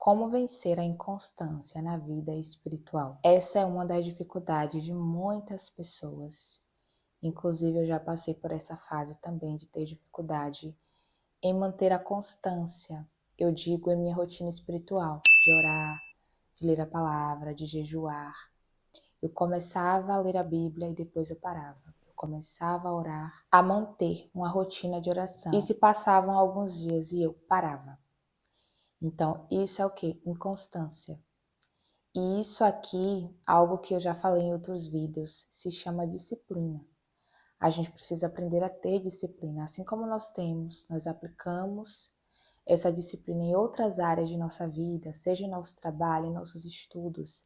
Como vencer a inconstância na vida espiritual? Essa é uma das dificuldades de muitas pessoas. Inclusive, eu já passei por essa fase também de ter dificuldade em manter a constância. Eu digo em minha rotina espiritual, de orar, de ler a palavra, de jejuar. Eu começava a ler a Bíblia e depois eu parava. Eu começava a orar, a manter uma rotina de oração. E se passavam alguns dias e eu parava. Então, isso é o quê? Inconstância. E isso aqui, algo que eu já falei em outros vídeos, se chama disciplina. A gente precisa aprender a ter disciplina. Assim como nós aplicamos essa disciplina em outras áreas de nossa vida, seja em nosso trabalho, em nossos estudos.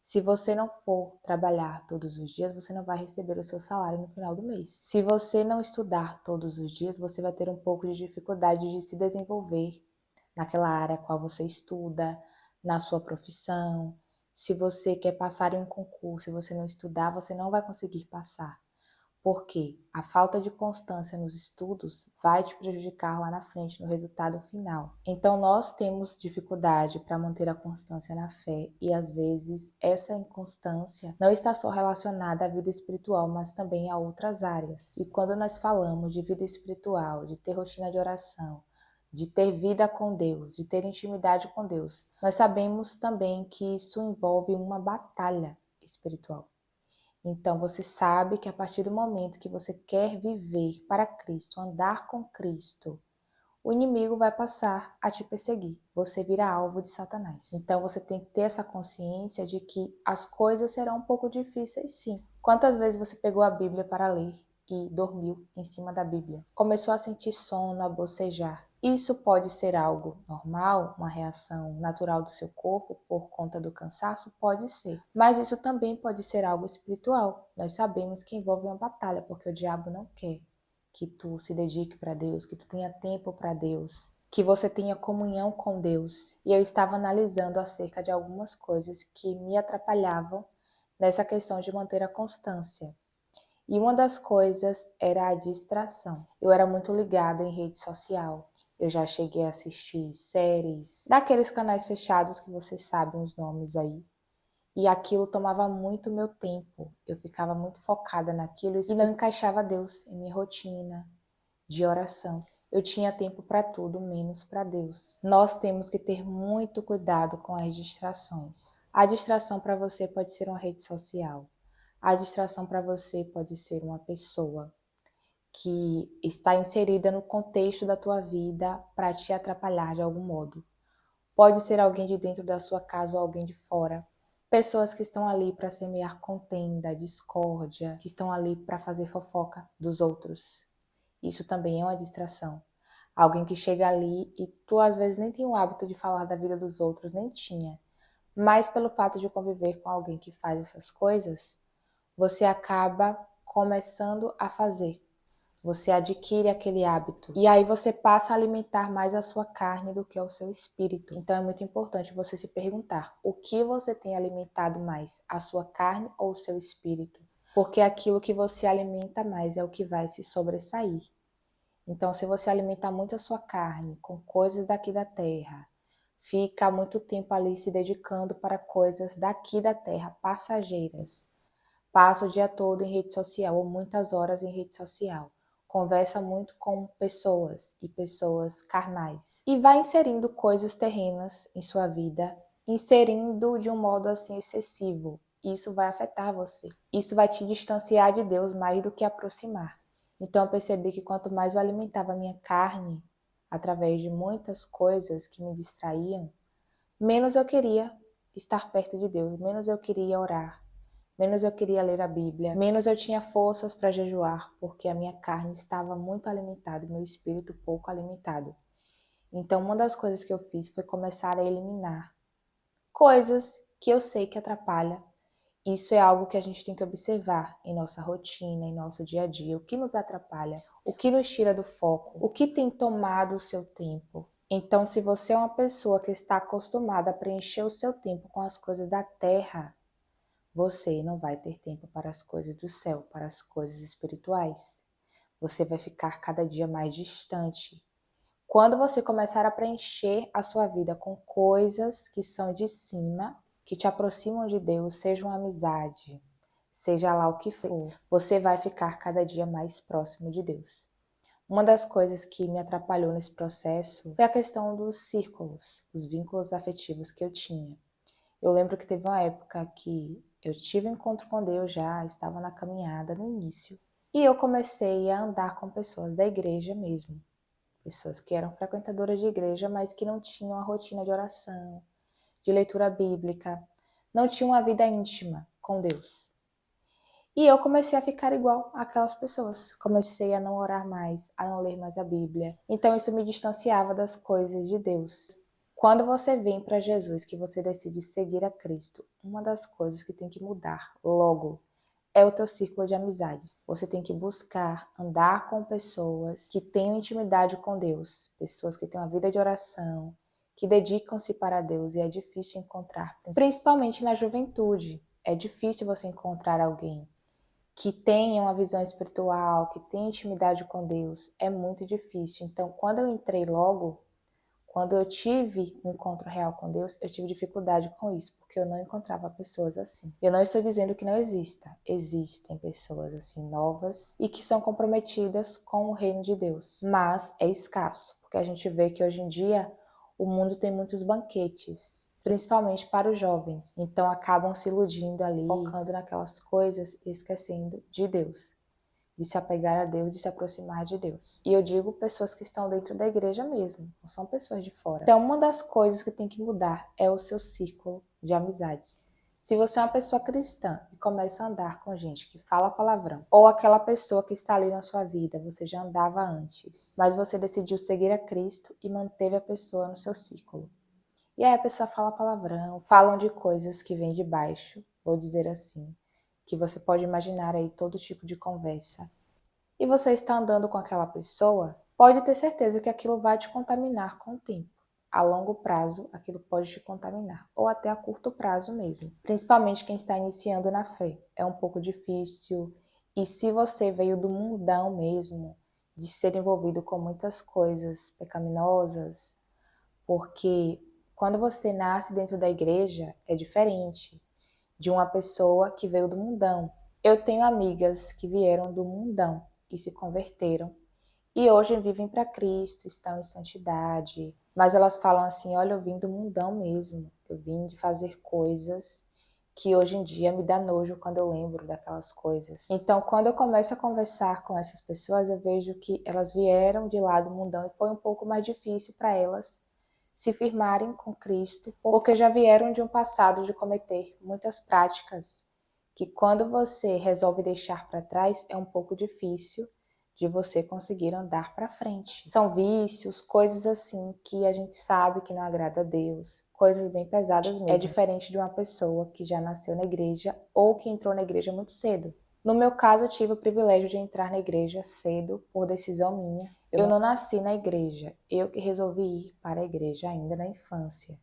Se você não for trabalhar todos os dias, você não vai receber o seu salário no final do mês. Se você não estudar todos os dias, você vai ter um pouco de dificuldade de se desenvolver naquela área a qual você estuda, na sua profissão. Se você quer passar em um concurso e você não estudar, você não vai conseguir passar. Porque a falta de constância nos estudos vai te prejudicar lá na frente, no resultado final. Então, nós temos dificuldade para manter a constância na fé e, às vezes, essa inconstância não está só relacionada à vida espiritual, mas também a outras áreas. E quando nós falamos de vida espiritual, de ter rotina de oração, de ter vida com Deus, de ter intimidade com Deus, nós sabemos também que isso envolve uma batalha espiritual. Então você sabe que a partir do momento que você quer viver para Cristo, andar com Cristo, o inimigo vai passar a te perseguir. Você vira alvo de Satanás. Então você tem que ter essa consciência de que as coisas serão um pouco difíceis, sim. Quantas vezes você pegou a Bíblia para ler e dormiu em cima da Bíblia? Começou a sentir sono, a bocejar. Isso pode ser algo normal, uma reação natural do seu corpo por conta do cansaço? Pode ser. Mas isso também pode ser algo espiritual. Nós sabemos que envolve uma batalha, porque o diabo não quer que tu se dedique para Deus, que tu tenha tempo para Deus, que você tenha comunhão com Deus. E eu estava analisando acerca de algumas coisas que me atrapalhavam nessa questão de manter a constância. E uma das coisas era a distração. Eu era muito ligada em rede social. Eu já cheguei a assistir séries daqueles canais fechados que vocês sabem os nomes aí. E aquilo tomava muito meu tempo. Eu ficava muito focada naquilo e não encaixava Deus em minha rotina de oração. Eu tinha tempo para tudo, menos para Deus. Nós temos que ter muito cuidado com as distrações. A distração para você pode ser uma rede social. A distração para você pode ser uma pessoa que está inserida no contexto da tua vida para te atrapalhar de algum modo. Pode ser alguém de dentro da sua casa ou alguém de fora. Pessoas que estão ali para semear contenda, discórdia, que estão ali para fazer fofoca dos outros. Isso também é uma distração. Alguém que chega ali e tu às vezes nem tem o hábito de falar da vida dos outros, nem tinha. Mas pelo fato de conviver com alguém que faz essas coisas, você acaba começando a fazer. Você adquire aquele hábito. E aí você passa a alimentar mais a sua carne do que o seu espírito. Então é muito importante você se perguntar: o que você tem alimentado mais? A sua carne ou o seu espírito? Porque aquilo que você alimenta mais é o que vai se sobressair. Então, se você alimentar muito a sua carne com coisas daqui da terra, fica muito tempo ali se dedicando para coisas daqui da terra, passageiras. Passa o dia todo em rede social ou muitas horas em rede social. Conversa muito com pessoas e pessoas carnais. E vai inserindo coisas terrenas em sua vida, inserindo de um modo assim excessivo. Isso vai afetar você. Isso vai te distanciar de Deus mais do que aproximar. Então eu percebi que quanto mais eu alimentava a minha carne através de muitas coisas que me distraíam, menos eu queria estar perto de Deus, menos eu queria orar, menos eu queria ler a Bíblia, menos eu tinha forças para jejuar, porque a minha carne estava muito alimentada e meu espírito pouco alimentado. Então uma das coisas que eu fiz foi começar a eliminar coisas que eu sei que atrapalham. Isso é algo que a gente tem que observar em nossa rotina, em nosso dia a dia. O que nos atrapalha? O que nos tira do foco? O que tem tomado o seu tempo? Então, se você é uma pessoa que está acostumada a preencher o seu tempo com as coisas da terra, você não vai ter tempo para as coisas do céu, para as coisas espirituais. Você vai ficar cada dia mais distante. Quando você começar a preencher a sua vida com coisas que são de cima, que te aproximam de Deus, seja uma amizade, seja lá o que for, você vai ficar cada dia mais próximo de Deus. Uma das coisas que me atrapalhou nesse processo foi a questão dos círculos, os vínculos afetivos que eu tinha. Eu lembro que teve uma época que eu tive um encontro com Deus já, estava na caminhada no início, e eu comecei a andar com pessoas da igreja mesmo. Pessoas que eram frequentadoras de igreja, mas que não tinham a rotina de oração, de leitura bíblica, não tinham uma vida íntima com Deus. E eu comecei a ficar igual àquelas pessoas. Comecei a não orar mais, a não ler mais a Bíblia. Então isso me distanciava das coisas de Deus. Quando você vem para Jesus, que você decide seguir a Cristo, uma das coisas que tem que mudar logo é o teu círculo de amizades. Você tem que buscar andar com pessoas que tenham intimidade com Deus, pessoas que têm uma vida de oração, que dedicam-se para Deus, e é difícil encontrar, principalmente na juventude. É difícil você encontrar alguém que tenha uma visão espiritual, que tenha intimidade com Deus. É muito difícil. Então, quando eu entrei logo, quando eu tive um encontro real com Deus, eu tive dificuldade com isso, porque eu não encontrava pessoas assim. Eu não estou dizendo que não exista. Existem pessoas assim novas e que são comprometidas com o reino de Deus, mas é escasso, porque a gente vê que hoje em dia o mundo tem muitos banquetes, principalmente para os jovens. Então acabam se iludindo ali, focando naquelas coisas e esquecendo de Deus, de se apegar a Deus, de se aproximar de Deus. E eu digo pessoas que estão dentro da igreja mesmo, não são pessoas de fora. Então, uma das coisas que tem que mudar é o seu círculo de amizades. Se você é uma pessoa cristã e começa a andar com gente que fala palavrão, ou aquela pessoa que está ali na sua vida, você já andava antes, mas você decidiu seguir a Cristo e manteve a pessoa no seu círculo. E aí a pessoa fala palavrão, falam de coisas que vêm de baixo, vou dizer assim, que você pode imaginar aí todo tipo de conversa, e você está andando com aquela pessoa, pode ter certeza que aquilo vai te contaminar com o tempo. A longo prazo, aquilo pode te contaminar, ou até a curto prazo mesmo. Principalmente quem está iniciando na fé. É um pouco difícil, e se você veio do mundão mesmo, de ser envolvido com muitas coisas pecaminosas, porque quando você nasce dentro da igreja, é diferente de uma pessoa que veio do mundão. Eu tenho amigas que vieram do mundão e se converteram e hoje vivem para Cristo, estão em santidade, mas elas falam assim: olha, eu vim do mundão mesmo, eu vim de fazer coisas que hoje em dia me dá nojo quando eu lembro daquelas coisas. Então, quando eu começo a conversar com essas pessoas, eu vejo que elas vieram de lá do mundão e foi um pouco mais difícil para elas se firmarem com Cristo, porque já vieram de um passado de cometer muitas práticas que, quando você resolve deixar para trás, é um pouco difícil de você conseguir andar para frente. São vícios, coisas assim que a gente sabe que não agrada a Deus, coisas bem pesadas mesmo. É diferente de uma pessoa que já nasceu na igreja ou que entrou na igreja muito cedo. No meu caso, eu tive o privilégio de entrar na igreja cedo por decisão minha. Eu não nasci na igreja, eu que resolvi ir para a igreja ainda na infância.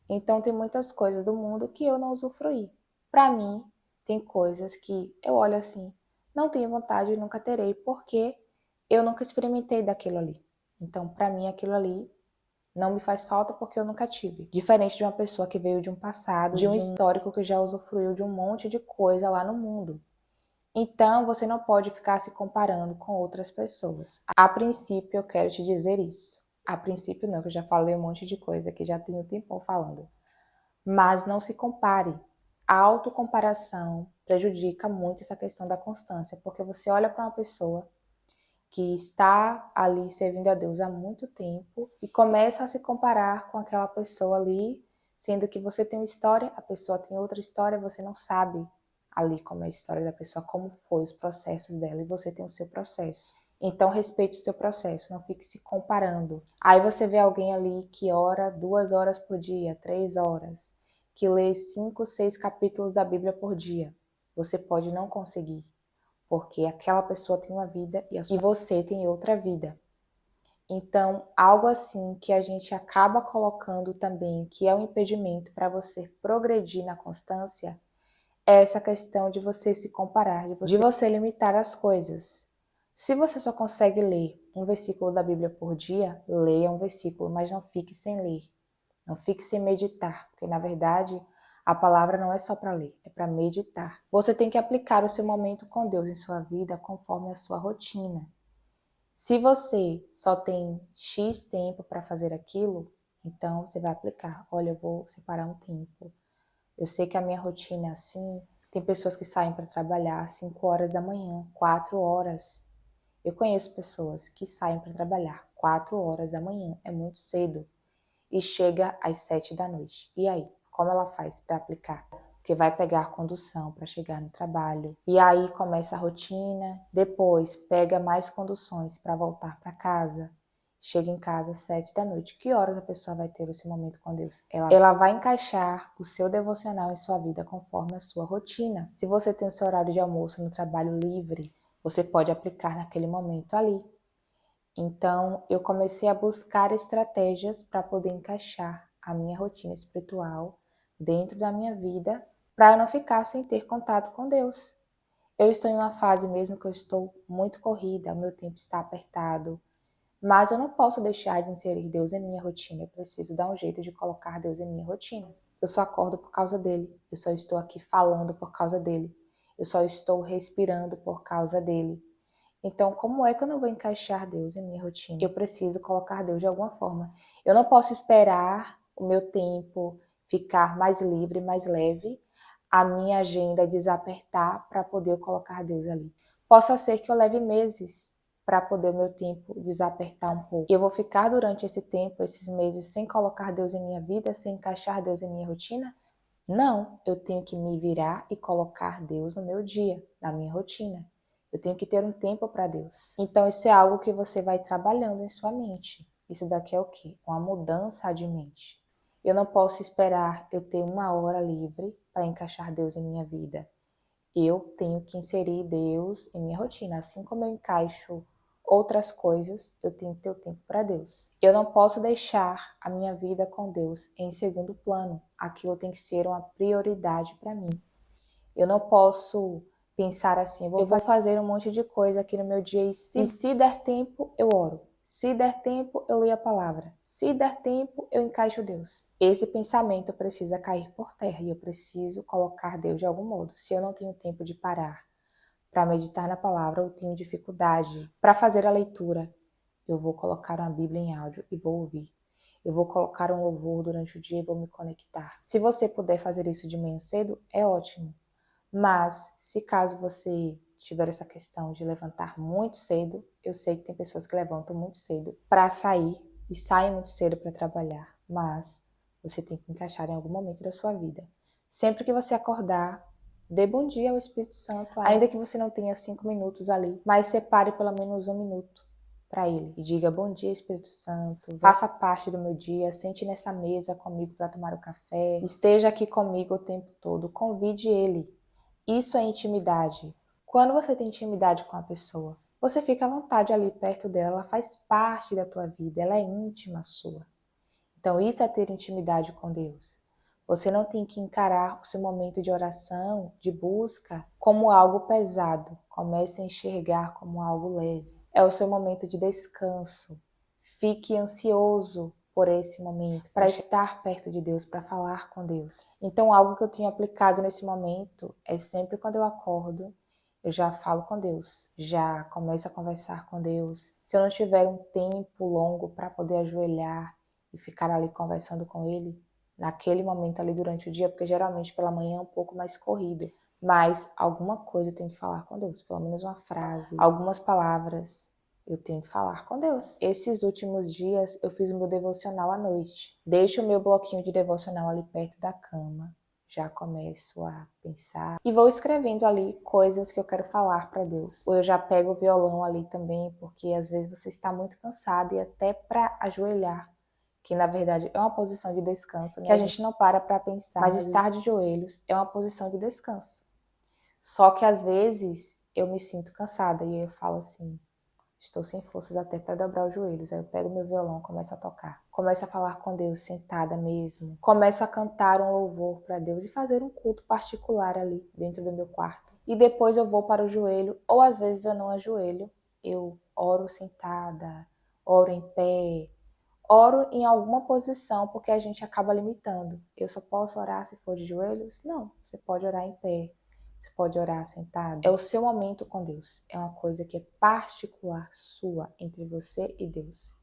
Então tem muitas coisas do mundo que eu não usufruí. Para mim, tem coisas que eu olho assim, não tenho vontade e nunca terei, porque eu nunca experimentei daquilo ali. Então, para mim, aquilo ali não me faz falta porque eu nunca tive. Diferente de uma pessoa que veio de um passado, de um histórico que já usufruiu de um monte de coisa lá no mundo. Então, você não pode ficar se comparando com outras pessoas. A princípio, eu quero te dizer isso. A princípio não, que eu já falei um monte de coisa que já tenho um tempão falando. Mas não se compare. A autocomparação prejudica muito essa questão da constância, porque você olha para uma pessoa que está ali servindo a Deus há muito tempo e começa a se comparar com aquela pessoa ali, sendo que você tem uma história, a pessoa tem outra história, você não sabe ali como é a história da pessoa, como foi os processos dela, e você tem o seu processo. Então respeite o seu processo, não fique se comparando. Aí você vê alguém ali que ora 2 horas por dia, 3 horas, que lê 5, 6 capítulos da Bíblia por dia. Você pode não conseguir, porque aquela pessoa tem uma vida e você tem outra vida. Então, algo assim que a gente acaba colocando também, que é um impedimento para você progredir na constância, é essa questão de você se comparar, de você limitar as coisas. Se você só consegue ler um versículo da Bíblia por dia, leia um versículo, mas não fique sem ler. Não fique sem meditar, porque na verdade a palavra não é só para ler, é para meditar. Você tem que aplicar o seu momento com Deus em sua vida conforme a sua rotina. Se você só tem X tempo para fazer aquilo, então você vai aplicar. Olha, eu vou separar um tempo. Eu sei que a minha rotina é assim. Tem pessoas que saem para trabalhar às 5 horas da manhã, 4 horas. Eu conheço pessoas que saem para trabalhar 4 horas da manhã, é muito cedo, e chega às 7 da noite. E aí, como ela faz para aplicar? Porque vai pegar condução para chegar no trabalho. E aí começa a rotina, depois pega mais conduções para voltar para casa. Chega em casa às 7 da noite. Que horas a pessoa vai ter esse momento com Deus? Ela vai encaixar o seu devocional em sua vida conforme a sua rotina. Se você tem o seu horário de almoço no trabalho livre, você pode aplicar naquele momento ali. Então, eu comecei a buscar estratégias para poder encaixar a minha rotina espiritual dentro da minha vida, para eu não ficar sem ter contato com Deus. Eu estou em uma fase mesmo que eu estou muito corrida, o meu tempo está apertado, mas eu não posso deixar de inserir Deus em minha rotina. Eu preciso dar um jeito de colocar Deus em minha rotina. Eu só acordo por causa dele, eu só estou aqui falando por causa dele, eu só estou respirando por causa dele. Então, como é que eu não vou encaixar Deus em minha rotina? Eu preciso colocar Deus de alguma forma. Eu não posso esperar o meu tempo ficar mais livre, mais leve, a minha agenda desapertar para poder eu colocar Deus ali. Possa ser que eu leve meses para poder o meu tempo desapertar um pouco. Eu vou ficar durante esse tempo, esses meses, sem colocar Deus em minha vida, sem encaixar Deus em minha rotina? Não, eu tenho que me virar e colocar Deus no meu dia, na minha rotina. Eu tenho que ter um tempo para Deus. Então isso é algo que você vai trabalhando em sua mente. Isso daqui é o quê? Uma mudança de mente. Eu não posso esperar eu ter 1 hora livre para encaixar Deus em minha vida. Eu tenho que inserir Deus em minha rotina. Assim como eu encaixo outras coisas, eu tenho que ter o tempo para Deus. Eu não posso deixar a minha vida com Deus em segundo plano. Aquilo tem que ser uma prioridade para mim. Eu não posso pensar assim, eu vou fazer um monte de coisa aqui no meu dia e se der tempo, eu oro. Se der tempo, eu leio a palavra. Se der tempo, eu encaixo Deus. Esse pensamento precisa cair por terra e eu preciso colocar Deus de algum modo. Se eu não tenho tempo de parar para meditar na palavra, eu tenho dificuldade para fazer a leitura, eu vou colocar uma Bíblia em áudio e vou ouvir. Eu vou colocar um louvor durante o dia e vou me conectar. Se você puder fazer isso de manhã cedo, é ótimo. Mas, se caso você tiver essa questão de levantar muito cedo, eu sei que tem pessoas que levantam muito cedo para sair e saem muito cedo para trabalhar, mas você tem que encaixar em algum momento da sua vida. Sempre que você acordar, dê bom dia ao Espírito Santo, ainda que você não tenha 5 minutos ali, mas separe pelo menos 1 minuto para ele e diga: bom dia, Espírito Santo, faça parte do meu dia, sente nessa mesa comigo para tomar o café, esteja aqui comigo o tempo todo, convide ele. Isso é intimidade. Quando você tem intimidade com a pessoa, você fica à vontade ali perto dela, ela faz parte da tua vida, ela é íntima sua. Então isso é ter intimidade com Deus. Você não tem que encarar o seu momento de oração, de busca, como algo pesado. Comece a enxergar como algo leve. É o seu momento de descanso. Fique ansioso por esse momento, para estar perto de Deus, para falar com Deus. Então, algo que eu tenho aplicado nesse momento é sempre quando eu acordo, eu já falo com Deus, já começo a conversar com Deus. Se eu não tiver um tempo longo para poder ajoelhar e ficar ali conversando com Ele, naquele momento ali durante o dia, porque geralmente pela manhã é um pouco mais corrido, mas alguma coisa eu tenho que falar com Deus, pelo menos uma frase, algumas palavras. Eu tenho que falar com Deus. Esses últimos dias eu fiz o meu devocional à noite. Deixo o meu bloquinho de devocional ali perto da cama. Já começo a pensar e vou escrevendo ali coisas que eu quero falar para Deus. Ou eu já pego o violão ali também, porque às vezes você está muito cansado e até para ajoelhar, que na verdade é uma posição de descanso, né? Que a gente não para pensar, mas estar de joelhos é uma posição de descanso. Só que às vezes eu me sinto cansada e eu falo assim: estou sem forças até para dobrar os joelhos. Aí eu pego meu violão, começo a tocar. Começo a falar com Deus sentada mesmo. Começo a cantar um louvor para Deus e fazer um culto particular ali dentro do meu quarto. E depois eu vou para o joelho, ou às vezes eu não ajoelho eu oro sentada, oro em pé, oro em alguma posição, porque a gente acaba limitando. Eu só posso orar se for de joelhos? Não, você pode orar em pé, você pode orar sentado. É o seu momento com Deus. É uma coisa que é particular sua, entre você e Deus.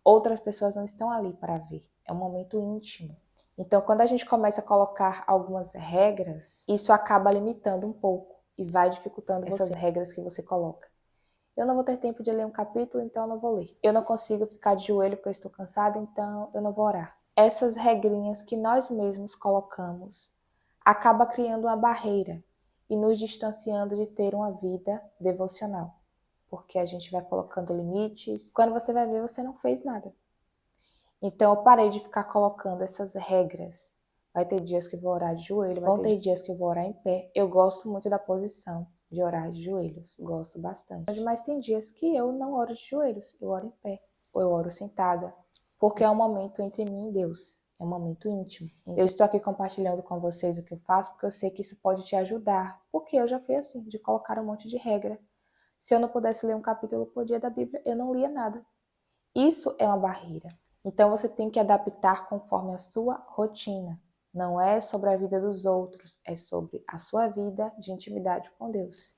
Outras pessoas não estão ali para ver. É um momento íntimo. Então, quando a gente começa a colocar algumas regras, isso acaba limitando um pouco e vai dificultando essas regras que você coloca. Eu não vou ter tempo de ler um capítulo, então eu não vou ler. Eu não consigo ficar de joelho porque eu estou cansada, então eu não vou orar. Essas regrinhas que nós mesmos colocamos acaba criando uma barreira e nos distanciando de ter uma vida devocional. Porque a gente vai colocando limites. Quando você vai ver, você não fez nada. Então eu parei de ficar colocando essas regras. Vai ter dias que eu vou orar de joelho, vão ter dias que eu vou orar em pé. Eu gosto muito da posição de orar de joelhos, gosto bastante. Mas tem dias que eu não oro de joelhos, eu oro em pé, ou eu oro sentada, porque é um momento entre mim e Deus, é um momento íntimo. Eu estou aqui compartilhando com vocês o que eu faço, porque eu sei que isso pode te ajudar, porque eu já fui assim, de colocar um monte de regra. Se eu não pudesse ler um capítulo por dia da Bíblia, eu não lia nada. Isso é uma barreira. Então você tem que adaptar conforme a sua rotina. Não é sobre a vida dos outros, é sobre a sua vida de intimidade com Deus.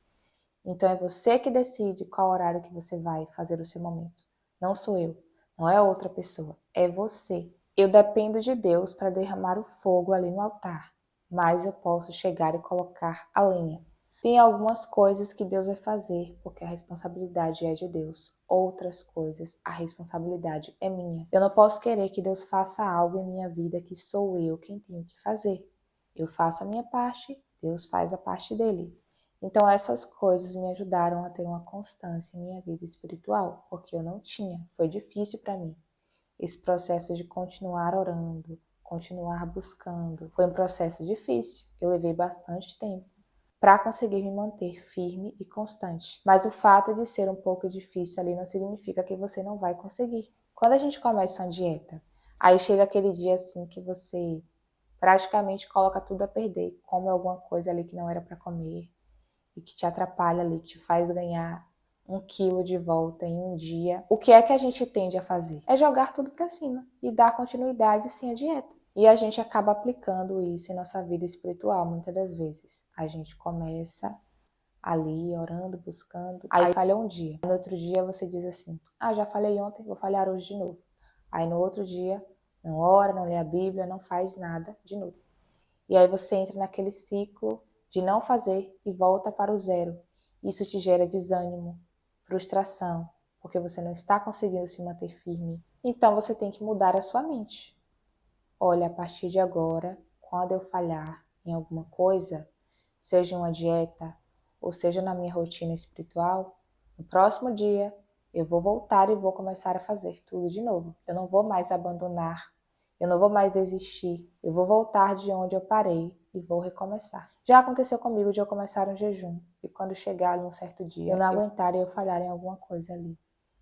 Então é você que decide qual horário que você vai fazer o seu momento. Não sou eu, não é outra pessoa, é você. Eu dependo de Deus para derramar o fogo ali no altar, mas eu posso chegar e colocar a lenha. Tem algumas coisas que Deus vai fazer, porque a responsabilidade é de Deus. Outras coisas, a responsabilidade é minha. Eu não posso querer que Deus faça algo em minha vida que sou eu quem tenho que fazer. Eu faço a minha parte, Deus faz a parte dele. Então essas coisas me ajudaram a ter uma constância em minha vida espiritual, porque eu não tinha, foi difícil para mim. Esse processo de continuar orando, continuar buscando, foi um processo difícil, eu levei bastante tempo para conseguir me manter firme e constante. Mas o fato de ser um pouco difícil ali não significa que você não vai conseguir. Quando a gente começa uma dieta, aí chega aquele dia assim que você praticamente coloca tudo a perder, come alguma coisa ali que não era para comer e que te atrapalha ali, que te faz ganhar 1 quilo de volta em um dia. O que é que a gente tende a fazer? É jogar tudo para cima e dar continuidade sim à dieta. E a gente acaba aplicando isso em nossa vida espiritual, muitas das vezes. A gente começa ali, orando, buscando, aí falhou um dia. No outro dia você diz assim, já falhei ontem, vou falhar hoje de novo. Aí no outro dia, não ora, não lê a Bíblia, não faz nada de novo. E aí você entra naquele ciclo de não fazer e volta para o zero. Isso te gera desânimo, frustração, porque você não está conseguindo se manter firme. Então você tem que mudar a sua mente. Olha, a partir de agora, quando eu falhar em alguma coisa, seja uma dieta ou seja na minha rotina espiritual, no próximo dia eu vou voltar e vou começar a fazer tudo de novo. Eu não vou mais abandonar, eu não vou mais desistir, eu vou voltar de onde eu parei e vou recomeçar. Já aconteceu comigo de eu começar um jejum e quando chegar num certo dia, eu não aguentar e eu falhar em alguma coisa ali.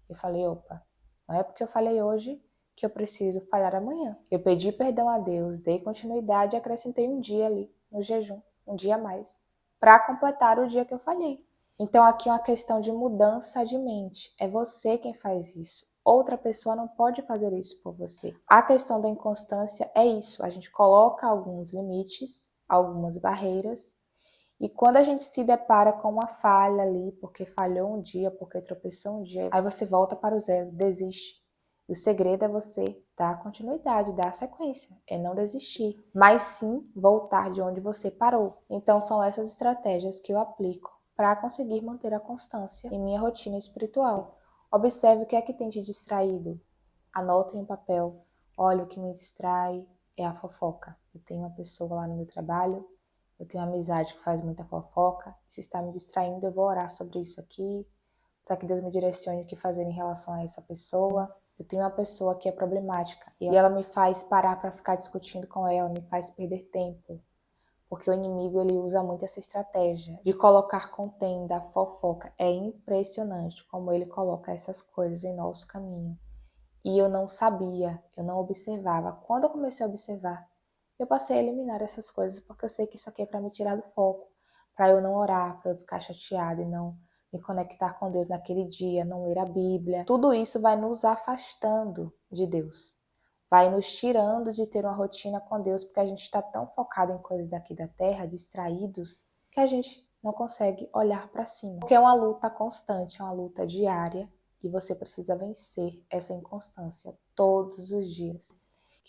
Eu falei, opa, não é porque eu falei hoje que eu preciso falhar amanhã. Eu pedi perdão a Deus, dei continuidade e acrescentei um dia ali no jejum, um dia a mais, para completar o dia que eu falhei. Então aqui é uma questão de mudança de mente. É você quem faz isso. Outra pessoa não pode fazer isso por você. A questão da inconstância é isso. A gente coloca alguns limites, algumas barreiras, e quando a gente se depara com uma falha ali, porque falhou um dia, porque tropeçou um dia, aí você volta para o zero, desiste. O segredo é você dar continuidade, dar sequência, é não desistir, mas sim voltar de onde você parou. Então são essas estratégias que eu aplico para conseguir manter a constância em minha rotina espiritual. Observe o que é que tem te distraído. Anota em um papel. Olha, o que me distrai é a fofoca. Eu tenho uma pessoa lá no meu trabalho, eu tenho uma amizade que faz muita fofoca. Se está me distraindo, eu vou orar sobre isso aqui, para que Deus me direcione o que fazer em relação a essa pessoa. Eu tenho uma pessoa que é problemática e ela me faz parar para ficar discutindo com ela, me faz perder tempo. Porque o inimigo ele usa muito essa estratégia de colocar contenda, fofoca. É impressionante como ele coloca essas coisas em nosso caminho. E eu não sabia, eu não observava. Quando eu comecei a observar, eu passei a eliminar essas coisas, porque eu sei que isso aqui é para me tirar do foco, para eu não orar, para eu ficar chateada e não me conectar com Deus naquele dia, não ler a Bíblia. Tudo isso vai nos afastando de Deus. Vai nos tirando de ter uma rotina com Deus, porque a gente está tão focado em coisas daqui da terra, distraídos, que a gente não consegue olhar para cima. Porque é uma luta constante, é uma luta diária, e você precisa vencer essa inconstância todos os dias.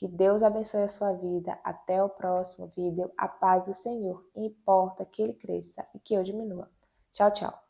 Que Deus abençoe a sua vida. Até o próximo vídeo. A paz do Senhor. Importa que Ele cresça e que eu diminua. Tchau, tchau.